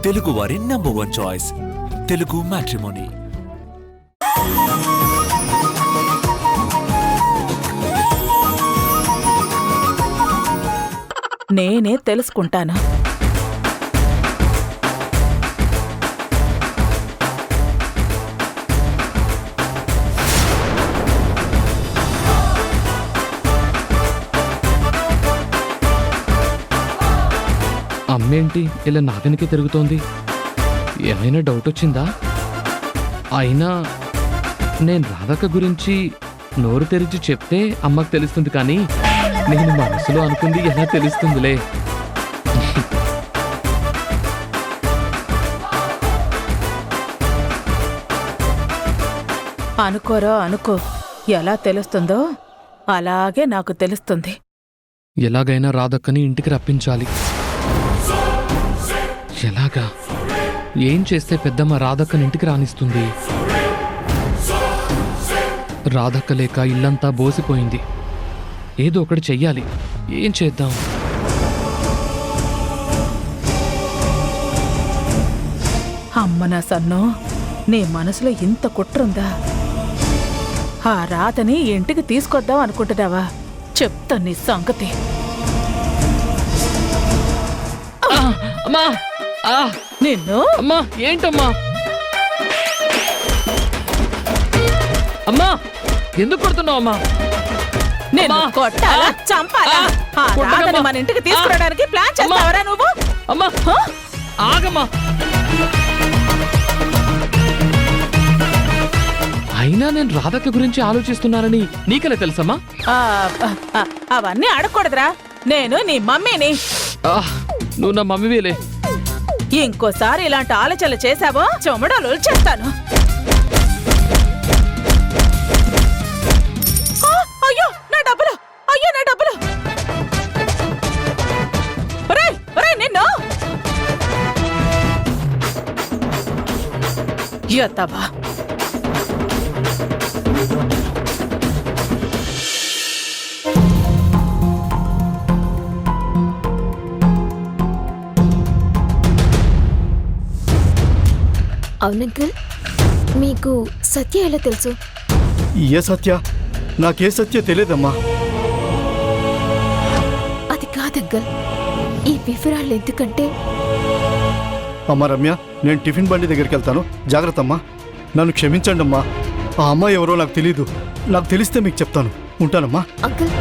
తెలుగువారి number 1 choice Telugu matrimony. నేనే తెలుసుకుంటాను. అమ్మేంటి ఇలా నాగనికి తిరుగుతోంది? ఏమైనా డౌట్ వచ్చిందా? అయినా నేను రాధక్క గురించి నోరు తెరిచి చెప్తే అమ్మకు తెలుస్తుంది, కానీ నేను మనసులో అనుకుంది ఎలా తెలుస్తుందిలే. అనుకోరా అనుకో, ఎలా తెలుస్తుందో అలాగే నాకు తెలుస్తుంది. ఎలాగైనా రాధక్కని ఇంటికి రప్పించాలి. ఎలాగా? ఏం చేస్తే పెద్దమ్మ రాధక్కని ఇంటికి రానిస్తుంది? రాధక్క లేక ఇల్లంతా బోసిపోయింది. ఏదో ఒకటి చెయ్యాలి. ఏం చేద్దాం? అమ్మ నా సన్ను, నీ మనసులో ఇంత కుట్రుందా? ఆ రాతని ఇంటికి తీసుకొద్దాం అనుకుంటున్నావా? చెప్తా నీ సంగతి. అమ్మా! నిన్ను అమ్మా! ఏంటమ్మా? అమ్మా! ఎందుకు కొడుతున్నావు అమ్మా? నేను కొట్టాలా చంపాలా? ఆ రాతని మన ఇంటికి తీసుకురావడానికి ప్లాన్ చేస్తావరా నువ్వు? అమ్మా! ఆగమ్మా! అయినా నేను రాధక్క గురించి ఆలోచిస్తున్నానని నీకెలా తెలుసమ్మా? అవన్నీ అడగకూడదురా. నేను నీ మమ్మీని. నువ్వు నా మమ్మీవేలే. ఇంకోసారి ఇలాంటి ఆలోచనలు చేశావో చెమడలు చేస్తాను. అయ్యో నా డబ్బులు! అయ్యో నా డబ్బులు! నిన్ను ఎత్తవా? అవునంకల్, మీకు సత్య ఎలా తెలుసు? ఏ సత్య? నాకే సత్య తెలియదమ్మా. అది కాదంకల్, ఈ వివరాలు ఎందుకంటే... అమ్మా రమ్య, నేను టిఫిన్ బండి దగ్గరికి వెళ్తాను. జాగ్రత్త అమ్మా. నన్ను క్షమించండి అమ్మా. ఆ అమ్మాయి ఎవరో నాకు తెలీదు. నాకు తెలిస్తే మీకు చెప్తాను. ఉంటానమ్మా. అంకల్,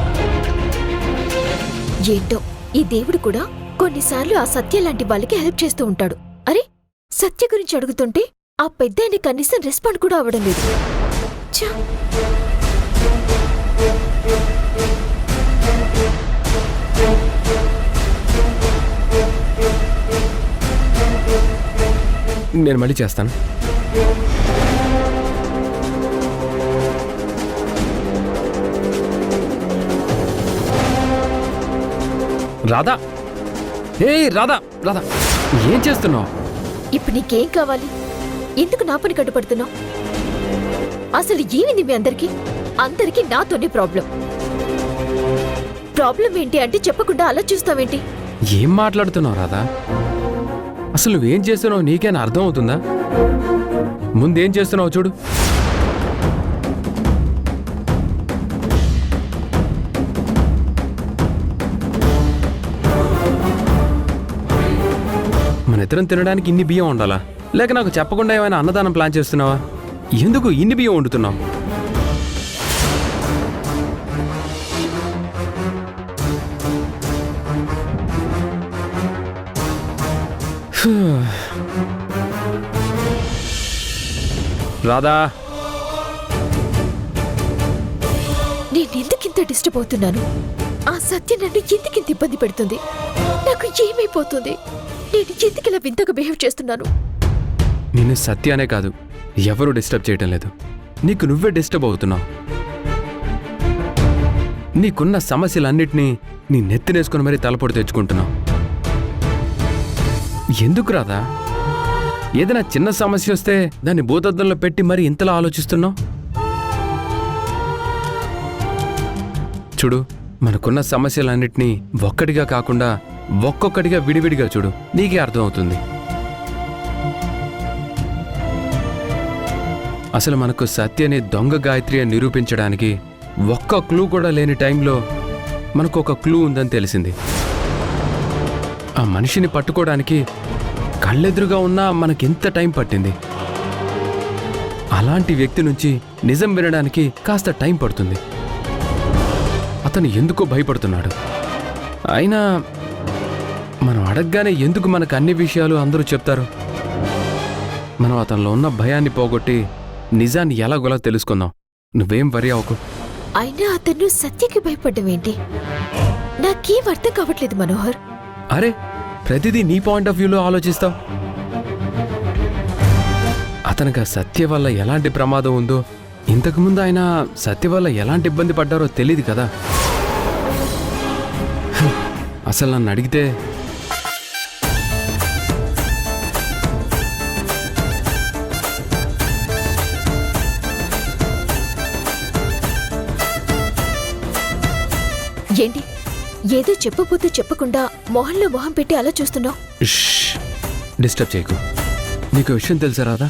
ఏంటో ఈ దేవుడు కూడా కొన్నిసార్లు ఆ సత్య లాంటి వాళ్ళకి హెల్ప్ చేస్తూ ఉంటాడు. అరే, సత్య గురించి అడుగుతుంటే ఆ పెద్దాయన కనీసం రెస్పాండ్ కూడా అవ్వడం లేదు. నేను మళ్ళీ చేస్తాను. రాధా! రాధా! రాధా! ఏం చేస్తున్నావు? ఇప్పుడు నీకేం కావాలి? ఎందుకు నా పని కట్టుపడుతున్నావు? అసలు ఏమింది మీ అందరికీ? అందరికీ నాతోనే ప్రాబ్లం ఏంటి అంటే చెప్పకుండా అలా చూస్తావేంటి? ఏం మాట్లాడుతున్నావు రాధా? అసలు నువ్వేం చేస్తున్నావు నీకేనా అర్థం అవుతుందా? ముందేం చేస్తున్నావు చూడు. మన ఇద్దరం తినడానికి ఇన్ని బియ్యం ఉండాలా? లేక నాకు చెప్పకుండా ఏమైనా అన్నదానం ప్లాన్ చేస్తున్నావా? ఎందుకు ఇన్ని బియ్యం వండుతున్నావు? రాధా, నేనెందుకింత డిస్టర్బ్ అవుతున్నాను? ఆ సత్య నన్ను ఎందుకింత ఇబ్బంది పెడుతుంది? నాకు ఏమైపోతుంది? నేను ఎందుకిలా వింతగా బిహేవ్ చేస్తున్నాను? నిన్ను సత్యానే కాదు, ఎవరూ డిస్టర్బ్ చేయటం లేదు. నీకు నువ్వే డిస్టర్బ్ అవుతున్నావు. నీకున్న సమస్యలన్నిటినీ నీ నెత్తినేసుకుని మరీ తలపొడి తెచ్చుకుంటున్నావు. ఎందుకు రాదా? ఏదైనా చిన్న సమస్య వస్తే దాన్ని భూతద్దంలో పెట్టి మరీ ఇంతలా ఆలోచిస్తున్నావు? చూడు, మనకున్న సమస్యలన్నిటినీ ఒక్కటిగా కాకుండా ఒక్కొక్కటిగా విడివిడిగా చూడు, నీకే అర్థమవుతుంది. అసలు మనకు సత్య అనే దొంగ గాయత్రి అని నిరూపించడానికి ఒక్క క్లూ కూడా లేని టైంలో మనకు ఒక క్లూ ఉందని తెలిసింది. ఆ మనిషిని పట్టుకోవడానికి కళ్ళెదురుగా ఉన్నా మనకెంత టైం పట్టింది. అలాంటి వ్యక్తి నుంచి నిజం వినడానికి కాస్త టైం పడుతుంది. అతను ఎందుకో భయపడుతున్నాడు. అయినా మనం అడగగానే ఎందుకు మనకు అన్ని విషయాలు అందరూ చెప్తారు? మనం అతనిలో ఉన్న భయాన్ని పోగొట్టి నిజాన్ని ఎలాగోలా తెలుసుకుందాం. నువ్వేం వరి అవ్వకు. అయినా అతను సత్యకి భయపడ్డం ఏంటి? నాకేం అర్థం కావట్లేదు మనోహర్. అరే, ప్రతిదీ నీ పాయింట్ ఆఫ్ వ్యూలో ఆలోచిస్తావు. అతనికి ఆ సత్య వల్ల ఎలాంటి ప్రమాదం ఉందో, ఇంతకుముందు ఆయన సత్య వల్ల ఎలాంటి ఇబ్బంది పడ్డారో తెలియదు కదా. అసలు నన్ను అడిగితే ఏంటి ఏదో చెప్పబోతూ చెప్పకుండా మొహంలో మొహం పెట్టి అలా చూస్తున్నావు? డిస్టర్బ్ చేయకు. నీకు విషయం తెలుసా రాదా?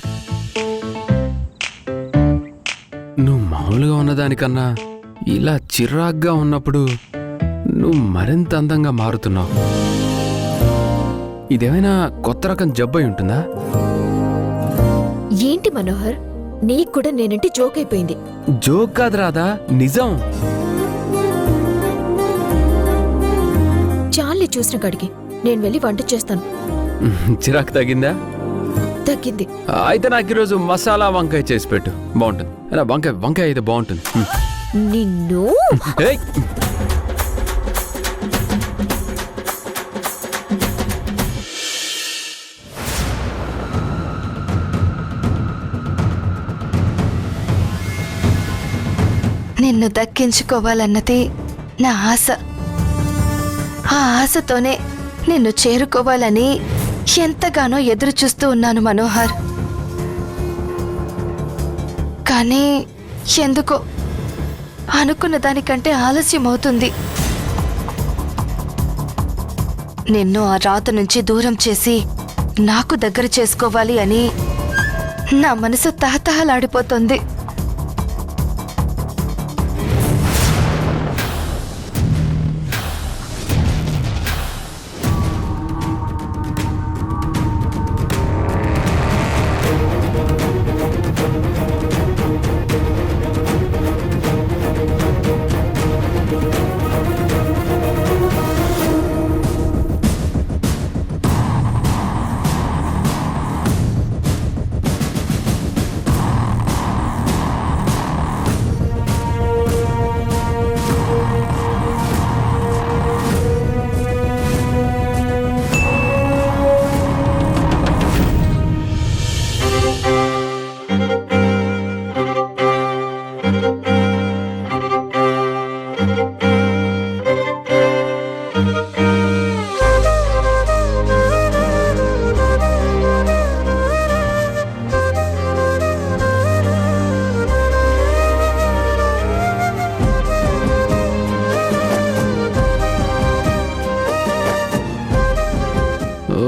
నువ్వు మామూలుగా ఉన్నదానికన్నా ఇలా చిరాగ్గా ఉన్నప్పుడు నువ్వు మరింత అందంగా మారుతున్నావు. ఇదేమైనా కొత్త రకం జబ్బై ఉంటుందా? ఏంటి మనోహర్, నీకు కూడా నేనంటే జోక్ అయిపోయింది. జోక్ కాదు రాదా, నిజం. చాలే చూసిన కాడికి, నేను వెళ్ళి వంట చేస్తాను. చిరాకు తగ్గిందా? తగ్గింది. అయితే నాకు ఈరోజు మసాలా వంకాయ చేసి పెట్టు, బాగుంటుంది. వంకాయ అయితే బాగుంటుంది. నిన్ను ఏయ్! నిన్ను దక్కించుకోవాలన్నది నా ఆశ. ఆ ఆశతోనే నిన్ను చేరుకోవాలని ఎంతగానో ఎదురు చూస్తూ ఉన్నాను మనోహర్. కానీ ఎందుకో అనుకున్న దానికంటే ఆలస్యం అవుతుంది. నిన్ను ఆ రాత నుంచి దూరం చేసి నాకు దగ్గర చేసుకోవాలి అని నా మనసు తహతహలాడిపోతుంది.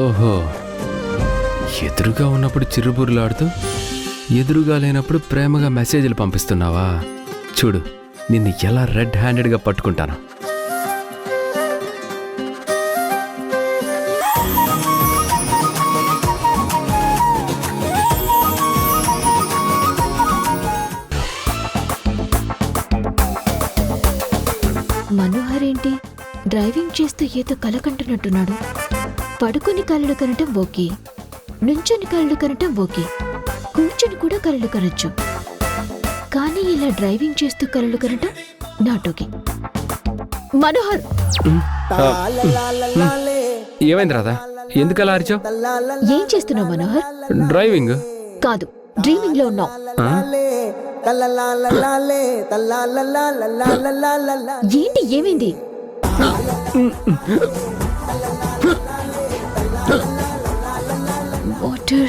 ఓహో, ఎదురుగా ఉన్నప్పుడు చిరుబురులాడుతూ ఎదురుగా లేనప్పుడు ప్రేమగా మెసేజ్లు పంపిస్తున్నావా? చూడు, నిన్ను ఎలా రెడ్ హ్యాండెడ్గా పట్టుకుంటాను. మనోహర్ ఏంటి డ్రైవింగ్ చేస్తూ ఏదో కలకంటున్నట్టున్నాడు. పడుకొని కళ్ళు కనటం ఓకే, నుంచొని కళ్ళు కనటం ఓకే, కూర్చొని కూడా కళ్ళు కనొచ్చు. కానీ ఇలా డ్రైవింగ్ చేస్తూ కళ్ళు కనటం నాట్ ఓకే. మనోహర్, ఏమైంది రాదా? ఎందుకు అలా అరిచావు? ఏం చేస్తున్నావు మనోహర్? డ్రైవింగ్ కాదు, డ్రీమింగ్ లో ఉన్నావు. ఏంటి, ఏమైంది? వాటర్.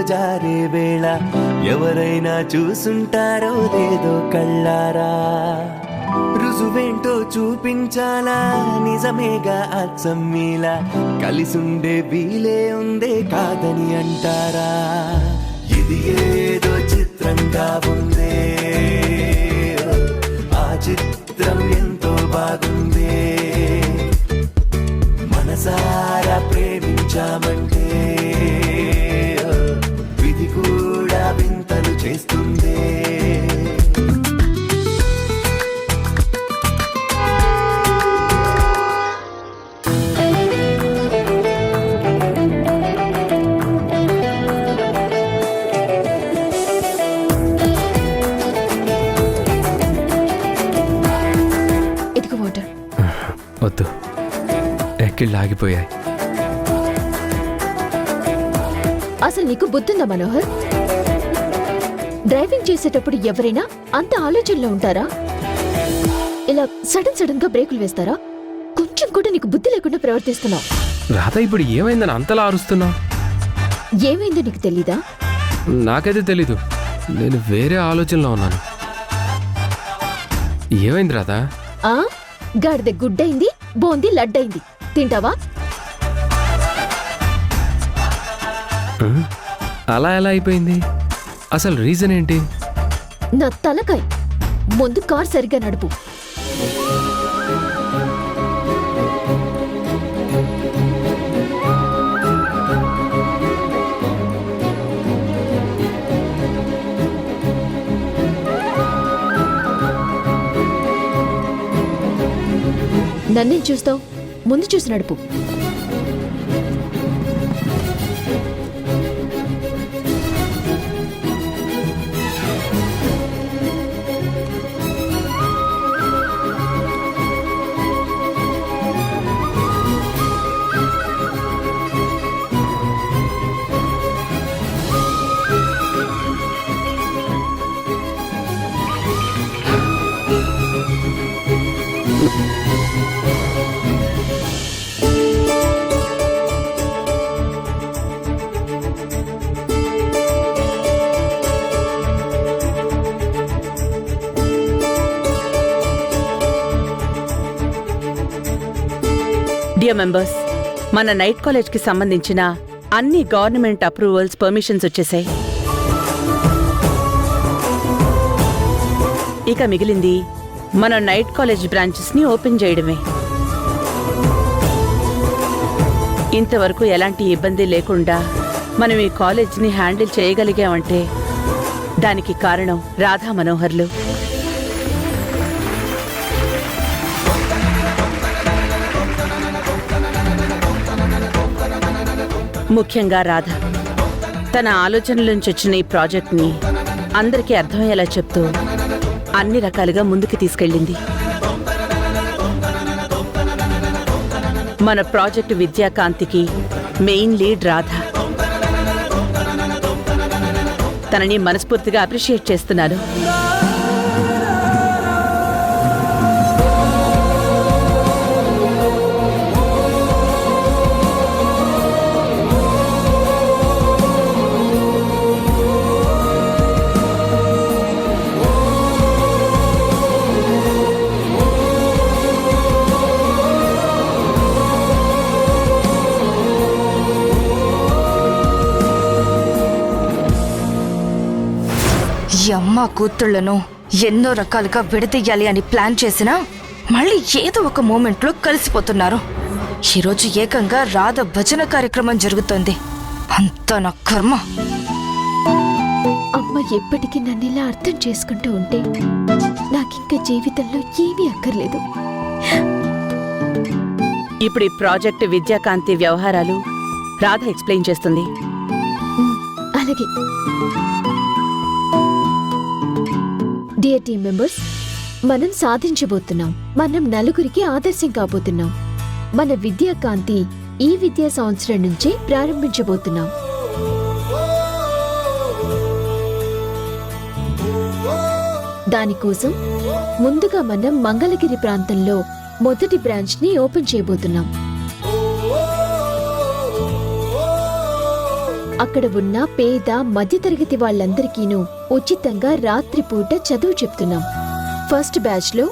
జారే వేళ ఎవరైనా చూసుంటారో లేదో కళ్ళారా. రుజువేంటో చూపించాలా నిజమేగా అచ్చం మీలా కలిసుండే వీలే ఉందే కాదని అంటారా. ఇది ఏదో చిత్రంగా ఉందే ఆ చిత్రం ఎంతో బాగుందే మనసారా ప్రేమించామంటే విధి కూడా వింతలు చేస్తుందే. ఇదిగో వాటర్. వద్దు, ఎక్కిళ్ళు ఆగిపోయాయి. అసలు నీకు బుద్ధిందా మనోహర్? డ్రైవింగ్ చేసేటప్పుడు ఎవరైనా అంత ఆలోచనలో ఉంటారా? ఇలా సడన్ గా బ్రేకులు వేస్తారా? కొంచెం కూడా నీకు బుద్ధి లేకుండా ప్రవర్తిస్తున్నావు. రాధ, ఇప్పుడు ఏమైందని అంతలా అరుస్తున్నావు? ఏమైందో నీకు తెలీదా? నాకైతే తెలీదు, నేను వేరే ఆలోచనలో ఉన్నాను. ఏమైంది రాధా? ఆ గాడిద గుడ్డైంది, బోంది లడ్డైంది. తింటావా? అలా ఎలా అయిపోయింది? అసలు రీజన్ ఏంటి? నా తలకాయ్. ముందు కార్ సరిగ్గా నడుపు. నన్నేం చూస్తావు? ముందు చూసి నడుపు. డియర్ మెంబర్స్, మన నైట్ కాలేజ్కి సంబంధించిన అన్ని గవర్నమెంట్ అప్రూవల్స్, పర్మిషన్స్ వచ్చేసాయి. ఇక మిగిలింది మన నైట్ కాలేజ్ బ్రాంచెస్ని ఓపెన్ చేయడమే. ఇంతవరకు ఎలాంటి ఇబ్బంది లేకుండా మనం ఈ కాలేజ్ని హ్యాండిల్ చేయగలిగామంటే దానికి కారణం రాధా మనోహర్లు. ముఖ్యంగా రాధ తన ఆలోచనల నుంచి వచ్చిన ఈ ప్రాజెక్ట్ని అందరికీ అర్థమయ్యేలా చెప్తూ అన్ని రకాలుగా ముందుకు తీసుకెళ్ళింది. మన ప్రాజెక్టు విద్యాకాంతికి మెయిన్ లీడ్ రాధ. తనని మనస్ఫూర్తిగా అప్రిషియేట్ చేస్తున్నాను. ఈ అమ్మ కూతుళ్లను ఎన్నో రకాలుగా విడదీయాలి అని ప్లాన్ చేసినా మళ్ళీ ఏదో ఒక మూమెంట్లో కలిసిపోతున్నారు. ఈరోజు ఏకంగా రాధ భజన కార్యక్రమం జరుగుతోంది. అంతా నా కర్మ. అమ్మ ఎప్పటికీ నన్ను ఇలా అర్థం చేసుకుంటూ ఉంటే నాకింక జీవితంలో ఏమీ అక్కర్లేదు. ఇప్పుడు ఈ ప్రాజెక్టు విద్యాకాంతి వ్యవహారాలు రాధ ఎక్స్ప్లెయిన్ చేస్తుంది. అలాగే. డియర్ టీమ్ మెంబర్స్, మనం సాధించబోతున్నాం. మనం నలుగురికి ఆదర్శం కాబోతున్నాం. మన విద్యాకాంతి ఈ విద్యా సంవత్సరం నుంచే ప్రారంభించబోతున్నాం. దానికోసం ముందుగా మనం మంగళగిరి ప్రాంతంలో మొదటి బ్రాంచ్ ని ఓపెన్ చేయబోతున్నాం. అక్కడ ఉన్న పేద మధ్యతరగతి వాళ్ళందరికీనూ ఉచితంగా రాత్రిపూట చదువు చెప్తున్నాం. ఫస్ట్ బ్యాచ్ లో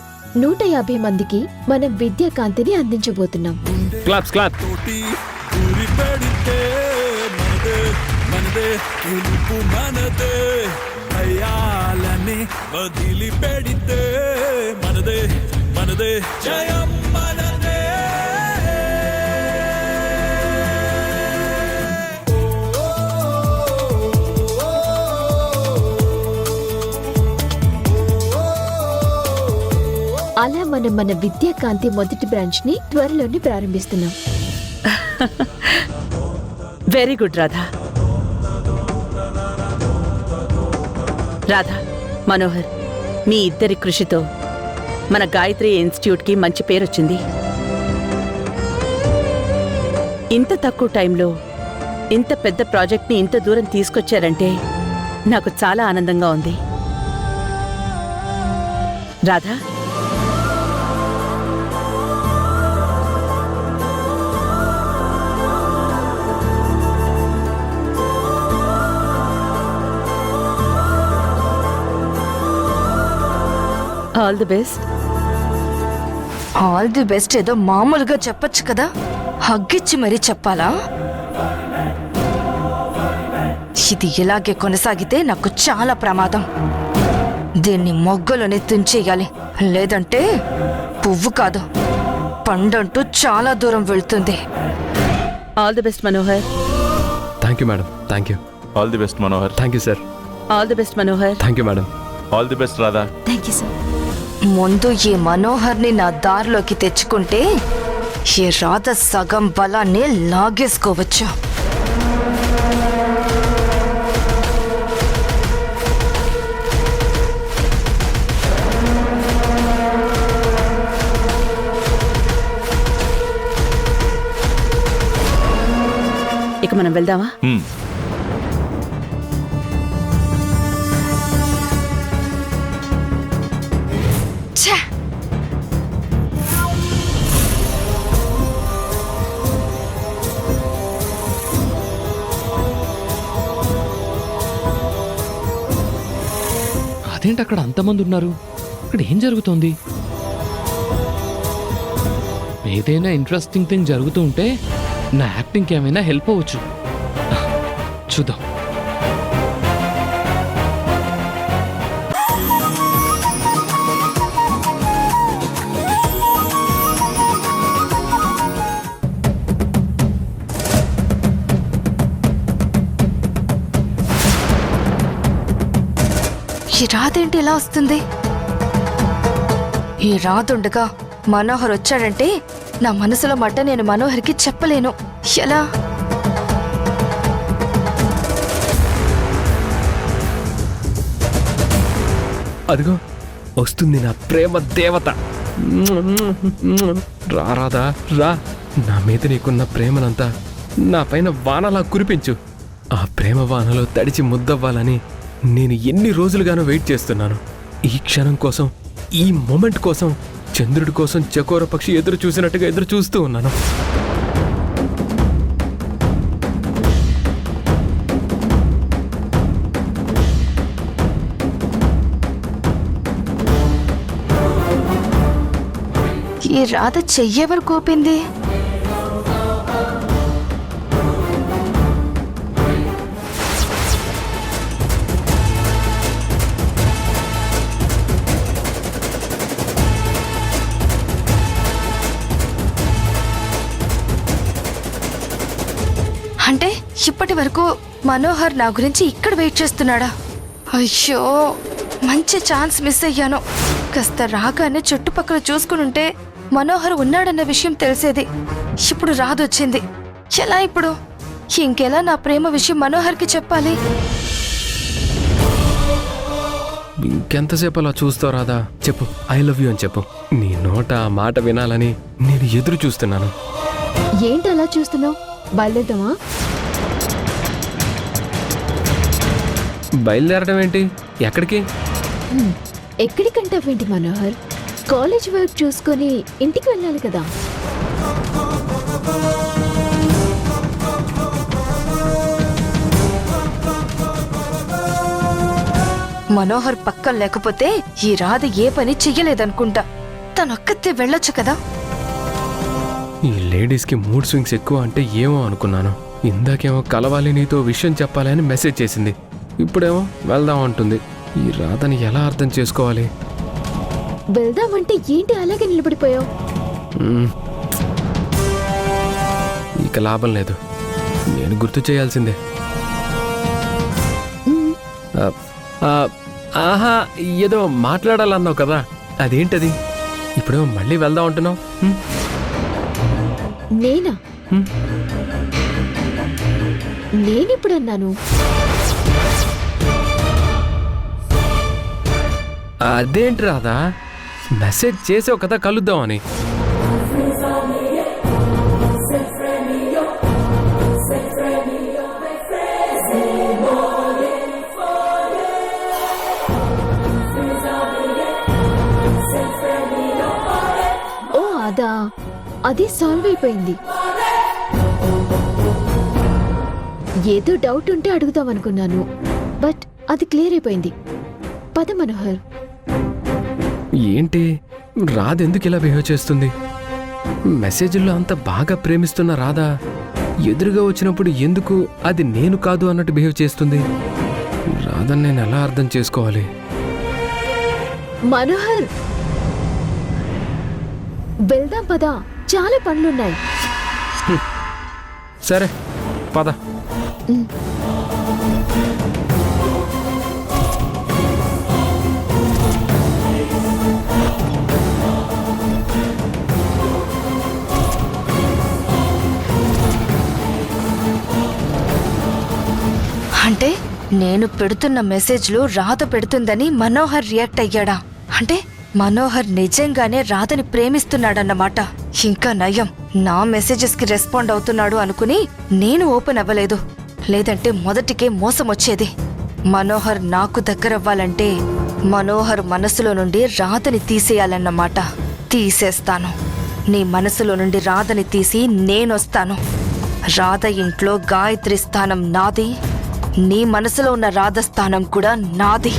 150 మందికి మనం విద్యాకాంతిని అందించబోతున్నాం. Claps clap. వదిలి పెడితే మనదే మనదే జయం మనదే. అలా మనం మన విద్యాకాంతి మొదటి బ్రాంచ్ ని త్వరలోనే ప్రారంభిస్తున్నాం. Very good Radha. రాధా, మనోహర్, మీ ఇద్దరి కృషితో మన గాయత్రి ఇన్స్టిట్యూట్కి మంచి పేరొచ్చింది. ఇంత తక్కువ టైంలో ఇంత పెద్ద ప్రాజెక్ట్ని ఇంత దూరం తీసుకొచ్చారంటే నాకు చాలా ఆనందంగా ఉంది. Radha, all the best. All the best ఏదో మామూలుగా చెప్పొచ్చు కదా, హగ్గిచ్చి మరీ చెప్పాలా? ఇది ఇలాగే కొనసాగితే నాకు చాలా ప్రమాదం. దీన్ని మొగ్గలోనే తుంచేయాలి, లేదంటే పువ్వు కాదు పండంటూ చాలా దూరం వెళ్తుంది. All the best Manohar. Thank you madam. Thank you. All the best Manohar. Thank you sir. All the best Manohar. Thank you madam. All the best Radha. Thank you sir. ముందు ఈ మనోహర్ని నా దారిలోకి తెచ్చుకుంటే ఈ రాధ సగం బలాన్ని లాగేసుకోవచ్చు. ఇక మనం వెళ్దామా? ఛే! అదేంటి అక్కడ అంతమంది ఉన్నారు? ఇక్కడ ఏం జరుగుతోంది? ఏదైనా ఇంట్రెస్టింగ్ థింగ్ జరుగుతూ ఉంటే నా యాక్టింగ్కి ఏమైనా హెల్ప్ అవ్వచ్చు. చూద్దాం. ఈ రాధేంటి ఎలా వస్తుంది? ఈ రాధుండగా మనోహర్ వచ్చాడంటే నా మనసులో మాట నేను మనోహర్కి చెప్పలేను. ఎలా? అదిగో వస్తుంది నా ప్రేమ దేవత. రా రాధా రా. నా మీద నీకున్న ప్రేమనంతా నా పైన వానలా కురిపించు. ఆ ప్రేమ వానలో తడిచి ముద్దవ్వాలని నేను ఎన్ని రోజులుగానో వెయిట్ చేస్తున్నాను. ఈ క్షణం కోసం, ఈ మొమెంట్ కోసం, చంద్రుడి కోసం చకోర పక్షి ఎదురు చూసినట్టుగా ఎదురు చూస్తూ ఉన్నాను. ఈ రాధ చెయ్యెవరు కోపింది? అంటే ఇప్పటి వరకు మనోహర్ నా గురించి ఇక్కడ వెయిట్ చేస్తున్నాడా? అయ్యో, మంచి ఛాన్స్ మిస్ అయ్యాను. కాస్త రాగానే చుట్టుపక్కల చూసుకునుంటే మనోహర్ ఉన్నాడన్న విషయం తెలిసేది. ఇప్పుడు రాదొచ్చింది. ఎలా ఇప్పుడు? ఇంకెలా నా ప్రేమ విషయం మనోహర్కి చెప్పాలి? ఇంకెంతసేపు అలా చూస్తావు రాదా? చెప్పు, ఐ లవ్ యూ అని చెప్పు. నీ నోట ఆ మాట వినాలని నేను ఎదురు చూస్తున్నాను. ఏంటి అలా చూస్తున్నావు? బయలుదేరదామా? బయలుదేరడం ఏంటి? ఎక్కడికి? ఎక్కడికంటావేంటి మనోహర్? కాలేజ్ వర్క్ చూసుకొని ఇంటికి వెళ్ళాలి కదా. మనోహర్ పక్కన లేకపోతే ఈ రాధ ఏ పని చెయ్యలేదనుకుంటా. తనొక్కతే వెళ్ళొచ్చు కదా. ఈ లేడీస్కి మూడ్ స్వింగ్స్ ఎక్కువ అంటే ఏమో అనుకున్నాను. ఇందాకేమో కలవాలి నీతో విషయం చెప్పాలి అని మెసేజ్ చేసింది, ఇప్పుడేమో వెళ్దాం అంటుంది. ఈ రాధని ఎలా అర్థం చేసుకోవాలి? వెళ్దామంటే ఏంటి అలాగే నిలబడిపోయావు? మ్మ్. ఇక లాభం లేదు, నేను గుర్తు చేయాల్సిందే. ఆహా, ఏదో మాట్లాడాలన్నావు కదా, అదేంటది? ఇప్పుడేమో మళ్ళీ వెళ్దాం అంటున్నావు. నేనా? నేనెప్పుడన్నాను? అదేంటి రాదా, మెసేజ్ చేసావు కదా కలుద్దామని. ఓ అదా, అది సాల్వ్ అయిపోయింది. ఏదో డౌట్ ఉంటే అడుగుదాం అనుకున్నాను, బట్ అది క్లియర్ అయిపోయింది. పద మనోహర్. ఏంటి రాధ ఎందుకు ఇలా బిహేవ్ చేస్తుంది? మెసేజ్లో అంత బాగా ప్రేమిస్తున్న రాధ ఎదురుగా వచ్చినప్పుడు ఎందుకు అది నేను కాదు అన్నట్టు బిహేవ్ చేస్తుంది? రాధని నేను ఎలా అర్థం చేసుకోవాలి? మనోహర్, వెళ్దాం పదా, చాలా పనులున్నాయి. సరే పద. అంటే నేను పెడుతున్న మెసేజ్లు రాధ పెడుతుందని మనోహర్ రియాక్ట్ అయ్యాడా? అంటే మనోహర్ నిజంగానే రాధని ప్రేమిస్తున్నాడన్నమాట. ఇంకా నయం, నా మెసేజెస్ కి రెస్పాండ్ అవుతున్నాడు అనుకుని నేను ఓపెన్ అవ్వలేదు, లేదంటే మొదటికే మోసం వచ్చేది. మనోహర్ నాకు దగ్గరవ్వాలంటే మనోహర్ మనసులో నుండి రాధని తీసేయాలన్నమాట. తీసేస్తాను. నీ మనసులో నుండి రాధని తీసి నేనొస్తాను. రాధ ఇంట్లో గాయత్రి స్థానం నాది, నీ మనసులో ఉన్న రాధ స్థానం కూడా నాది.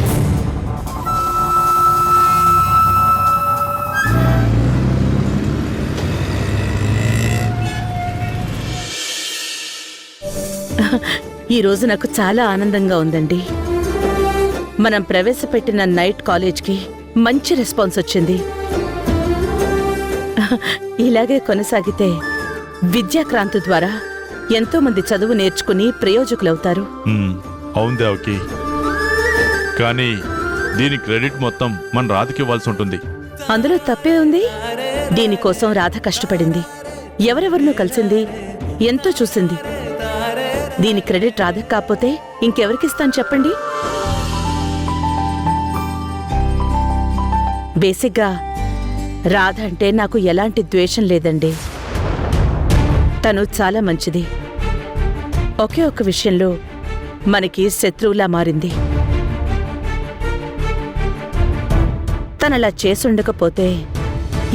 ఈ రోజు నాకు చాలా ఆనందంగా ఉందండి. మనం ప్రవేశపెట్టిన నైట్ కాలేజ్కి మంచి రెస్పాన్స్ వచ్చింది. ఇలాగే కొనసాగితే విద్యాక్రాంతి ద్వారా ఎంతో మంది చదువు నేర్చుకుని ప్రయోజకులవుతారు. అవును దేవకి, కానీ దీని క్రెడిట్ మొత్తం మన రాధకి ఇవ్వాల్సి ఉంటుంది. అందులో తప్పే ఉంది? దీనికోసం రాధ కష్టపడింది, ఎవరెవరినో కలిసింది, ఎంతో చూసింది. దీని క్రెడిట్ రాధ కాకపోతే ఇంకెవరికిస్తాను చెప్పండి? బేసిక్గా రాధ అంటే నాకు ఎలాంటి ద్వేషం లేదండి. తను చాలా మంచిది. ఒకే ఒక్క విషయంలో మనకి శత్రువులా మారింది. తనలా చేసుండకపోతే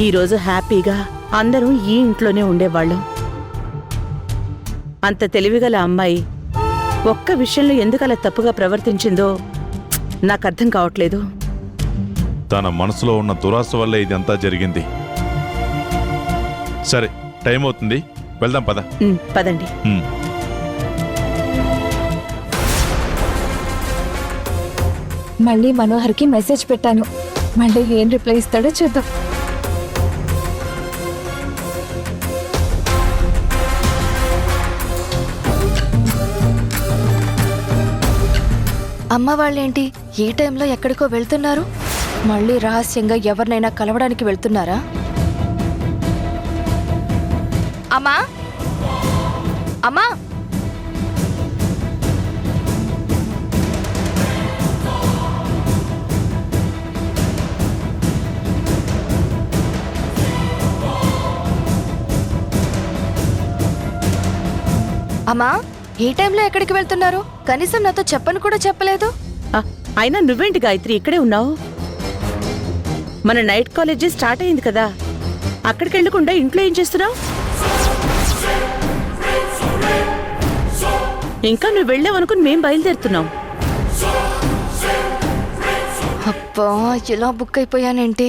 ఈరోజు హ్యాపీగా అందరం ఈ ఇంట్లోనే ఉండేవాళ్ళం. అంత తెలివిగల అమ్మాయి ఒక్క విషయంలో ఎందుకలా తప్పుగా ప్రవర్తించిందో నాకు అర్థం కావట్లేదు. తన మనసులో ఉన్న దురాశ వల్ల ఇదంతా జరిగింది. సరే, టైం అవుతుంది, వెళ్దాం పద. పదండి. మళ్ళీ మనోహర్కి మెసేజ్ పెట్టాను, మళ్ళీ ఏం రిప్లై ఇస్తాడో చూద్దాం. అమ్మ వాళ్ళేంటి ఈ టైంలో ఎక్కడికో వెళ్తున్నారు? మళ్ళీ రహస్యంగా ఎవరినైనా కలవడానికి వెళ్తున్నారా? అమ్మా, అమ్మా, అమ్మా, ఈ టైంలో ఎక్కడికి వెళ్తున్నారు? కనీసం నాతో చెప్పను కూడా చెప్పలేదు. అయినా నువ్వేంటి గాయత్రి ఇక్కడే ఉన్నావు? మన నైట్ కాలేజీ స్టార్ట్ అయింది కదా, అక్కడికి వెళ్ళకుండా ఇంట్లో ఏం చేస్తున్నావు? ఇంకా నువ్వు వెళ్ళావనుకుని మేం బయలుదేరుతున్నాం. అబ్బా ఇలా బుక్ అయిపోయానేంటి?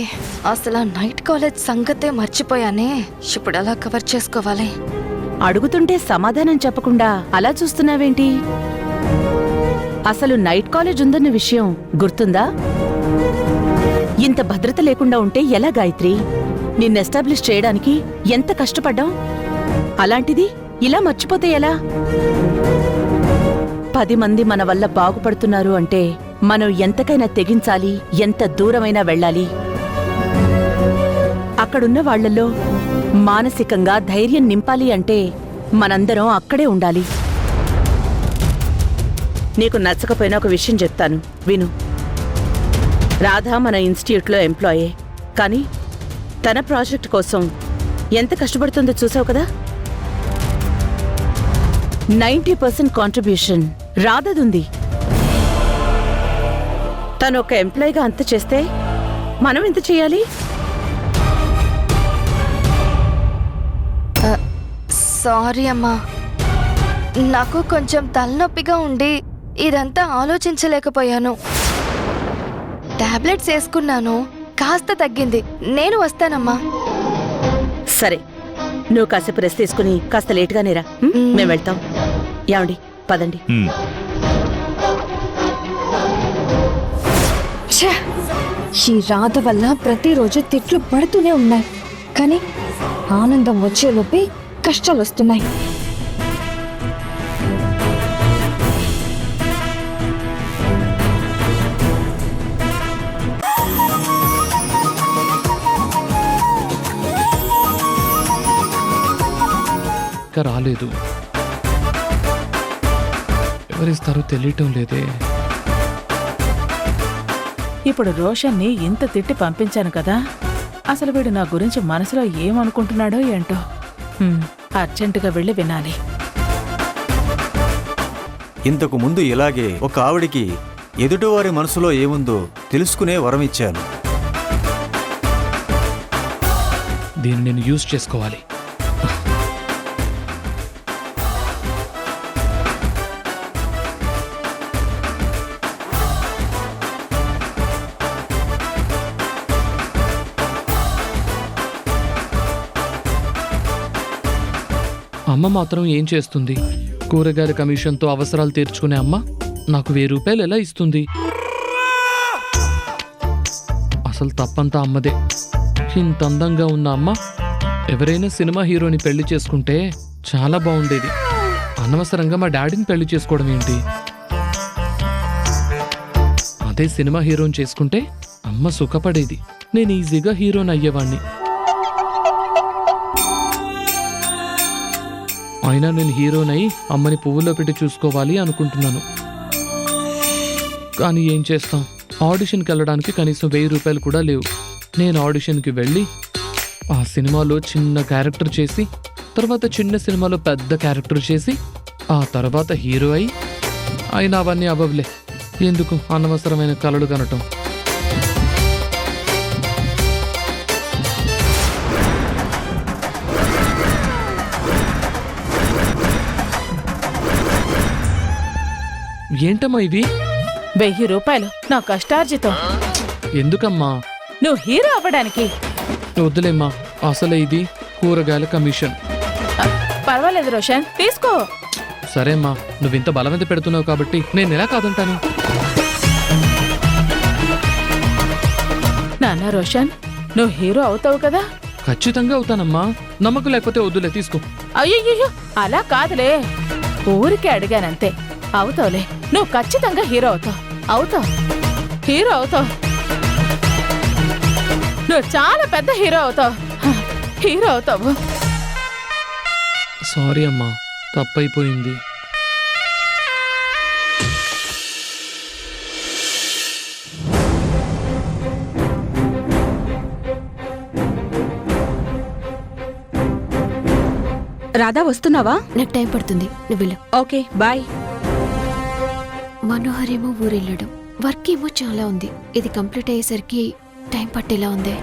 అసలు ఆ నైట్ కాలేజ్ సంగతే మర్చిపోయానే. ఇప్పుడు ఎలా కవర్ చేసుకోవాలి? అడుగుతుంటే సమాధానం చెప్పకుండా అలా చూస్తున్నావేంటి? అసలు నైట్ కాలేజ్ ఉందన్న విషయం గుర్తుందా? ఇంత భద్రత లేకుండా ఉంటే ఎలా గాయత్రి? నిన్ను ఎస్టాబ్లిష్ చేయడానికి ఎంత కష్టపడ్డాం? అలాంటిది ఇలా మర్చిపోతే ఎలా? 10 మంది మన వల్ల బాగుపడుతున్నారు అంటే మనం ఎంతకైనా తెగించాలి, ఎంత దూరమైనా వెళ్ళాలి. అక్కడున్న వాళ్లలో మానసికంగా ధైర్యం నింపాలి అంటే మనందరం అక్కడే ఉండాలి. నీకు నచ్చకపోయినా ఒక విషయం చెప్తాను, విను. రాధ మన ఇన్స్టిట్యూట్లో ఎంప్లాయే, కానీ తన ప్రాజెక్ట్ కోసం ఎంత కష్టపడుతుందో చూసావు కదా. 90% కాంట్రిబ్యూషన్ రాధదుంది. తను ఒక ఎంప్లాయీగా అంత చేస్తే మనం ఎంత చేయాలి? సారీ అమ్మా, నాకు కొంచెం తలనొప్పిగా ఉండి ఇదంతా ఆలోచించలేకపోయాను. టాబ్లెట్స్ వేసుకున్నాను, కాస్త తగ్గింది. నేను వస్తానమ్మా. సరే, నువ్వు కాసేపు రెస్ట్ తీసుకుని కాస్త లేట్గానే రా. మేము వెళ్తాం. ఏమండి, పదండి. ఛే! ఈ రాధ వల్ల ప్రతిరోజు తిట్లు పడుతూనే ఉన్నాయి, కానీ ఆనందం వచ్చేలోపే కష్టాలు వస్తున్నాయి. ఇంకా రాలేదు. ఎవరిస్తారో తెలియటం లేదే. ఇప్పుడు రోషన్ని ఇంత తిట్టి పంపించాను కదా, అసలు వీడు నా గురించి మనసులో ఏమనుకుంటున్నాడో ఏంటో. అర్జెంటుగా వెళ్ళి వినాలి. ఇంతకు ముందు ఇలాగే ఒక ఆవిడికి ఎదుటివారి మనసులో ఏముందో తెలుసుకునే వరం ఇచ్చాను. దీన్ని నేను యూజ్ చేసుకోవాలి. అమ్మ మాత్రం ఏం చేస్తుంది? కూరగాయల కమిషన్తో అవసరాలు తీర్చుకునే అమ్మ నాకు 1000 రూపాయలు ఎలా ఇస్తుంది? అసలు తప్పంతా అమ్మదే. ఇంత అందంగా ఉన్న అమ్మ ఎవరైనా సినిమా హీరోని పెళ్లి చేసుకుంటే చాలా బాగుండేది. అనవసరంగా మా డాడీని పెళ్లి చేసుకోవడం ఏంటి? అదే సినిమా హీరోని చేసుకుంటే అమ్మ సుఖపడేది, నేను ఈజీగా హీరోని అయ్యేవాణ్ణి. అయినా నేను హీరోనై అమ్మని పువ్వులో పెట్టి చూసుకోవాలి అనుకుంటున్నాను. కానీ ఏం చేస్తాం, ఆడిషన్కి వెళ్ళడానికి కనీసం 1000 రూపాయలు కూడా లేవు. నేను ఆడిషన్కి వెళ్ళి ఆ సినిమాలో చిన్న క్యారెక్టర్ చేసి, తర్వాత చిన్న సినిమాలో పెద్ద క్యారెక్టర్ చేసి, ఆ తర్వాత హీరో అయి, అయినా అవన్నీ అవ్వలే. ఎందుకు అనవసరమైన కలలు కనటం? ఏంటమ్మా ఇవి? 1000 రూపాయలు నా కష్టార్జితం. ఎందుకమ్మా? నువ్వు హీరో అవ్వడానికి. వద్దులేమ్మా, అసలే ఇది కూరగాయల కమిషన్. పర్వాలేదు రోషన్, తీసుకో. సరేమ్మా, నువ్వింత బలవంత పెడుతున్నావు కాబట్టి నేను ఎలా కాదంటాను? నాన్న రోషన్, నువ్వు హీరో అవుతావు కదా? ఖచ్చితంగా అవుతానమ్మా. నమ్మకం లేకపోతే వద్దులే, తీసుకో. అయ్యో, అలా కాదులే, ఊరికే అడిగానంతే. అవుతావులే, నువ్వు ఖచ్చితంగా హీరో అవుతావు. హీరో అవుతావు. నువ్వు చాలా పెద్ద హీరో అవుతావు. సారీ అమ్మా, తప్పైపోయింది. రాధా, వస్తున్నావా? నాకు టైం పడుతుంది, నువ్వు వెళ్ళు. Okay, bye. మనోహర్ ఏమో ఊరెళ్ళడం, వర్క్ ఏమో చాలా ఉంది. ఇది కంప్లీట్ అయ్యేసరికి టైం పట్టేలా ఉంది.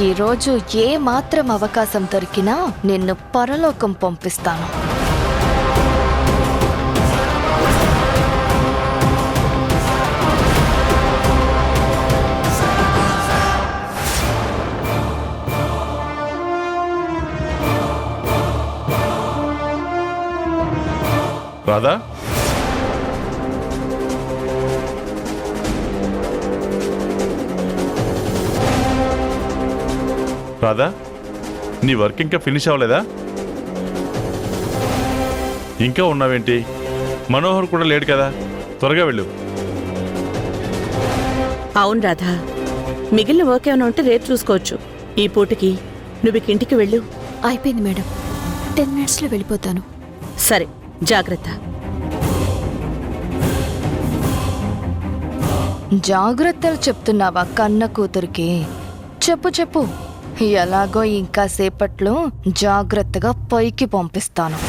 ఈరోజు ఏ మాత్రం అవకాశం దొరికినా నిన్ను పరలోకం పంపిస్తాను. రాధా, రాధా, నీ వర్క్ ఇంకా ఫినిష్ అవ్వలేదా? ఇంకా ఉన్నావేంటి? మనోహర్ కూడా లేడు కదా, త్వరగా వెళ్ళు. అవును రాధా, మిగిలిన వర్క్ ఏమైనా ఉంటే రేపు చూసుకోవచ్చు. ఈ పూటకి నువ్వు ఇక ఇంటికి వెళ్ళు. అయిపోయింది మేడం, 10 minutesలో వెళ్ళిపోతాను. సరే, జాగ్రత్త. జాగ్రత్తలు చెప్తున్నావా కన్న కూతురికి? చెప్పు చెప్పు, ఎలాగో ఇంకా సేపట్లో జాగ్రత్తగా పైకి పంపిస్తాను.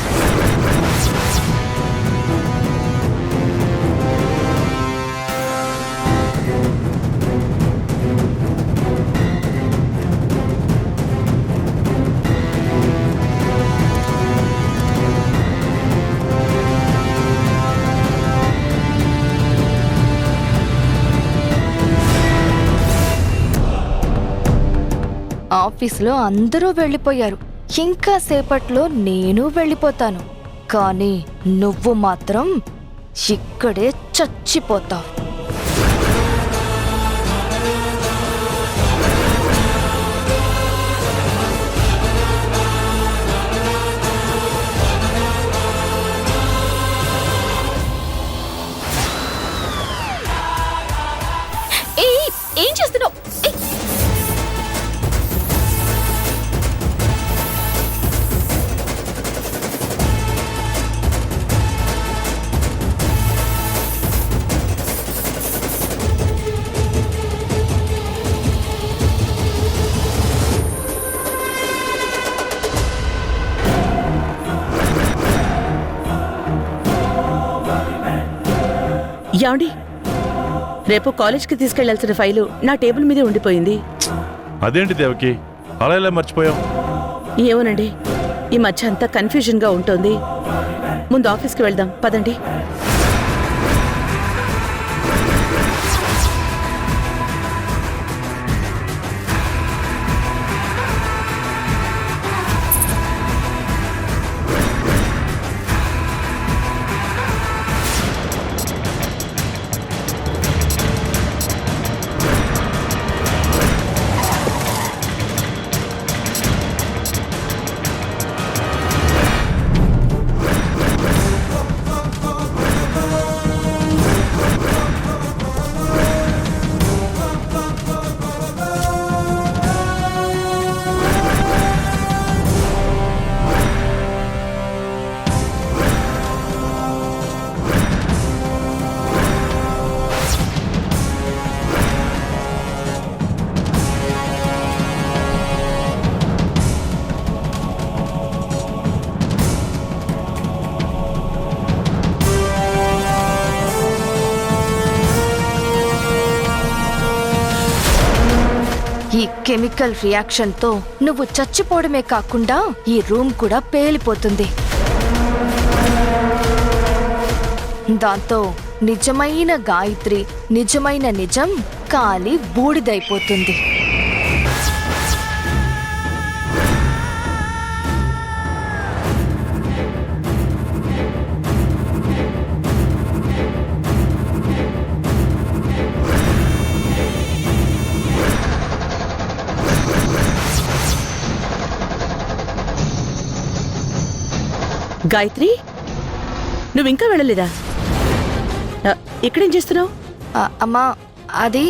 ఆఫీసులో అందరూ వెళ్ళిపోయారు. ఇంకా సేపట్లో నేను వెళ్ళిపోతాను. కానీ నువ్వు మాత్రం ఇక్కడే చచ్చిపోతావు. ఏం చేస్తున్నావు? యాండి, రేపు కాలేజ్కి తీసుకెళ్లాల్సిన ఫైలు నా టేబుల్ మీదే ఉండిపోయింది. అదేంటి దేవకి, అలా ఎలా మర్చిపోయావు? ఏమోనండి, ఈ మధ్య అంతా కన్ఫ్యూజన్గా ఉంటుంది. ముందు ఆఫీస్కి వెళ్దాం పదండి. ఈ కెమికల్ రియాక్షన్తో నువ్వు చచ్చిపోవడమే కాకుండా ఈ రూమ్ కూడా పేలిపోతుంది. దాంతో నిజమైన గాయత్రి, నిజమైన నిజం కాలి బూడిదైపోతుంది. గాయత్రి, నువ్వు ఇంకా వెళ్ళలేదా? ఇక్కడేం చేస్తున్నావు? అమ్మా, అది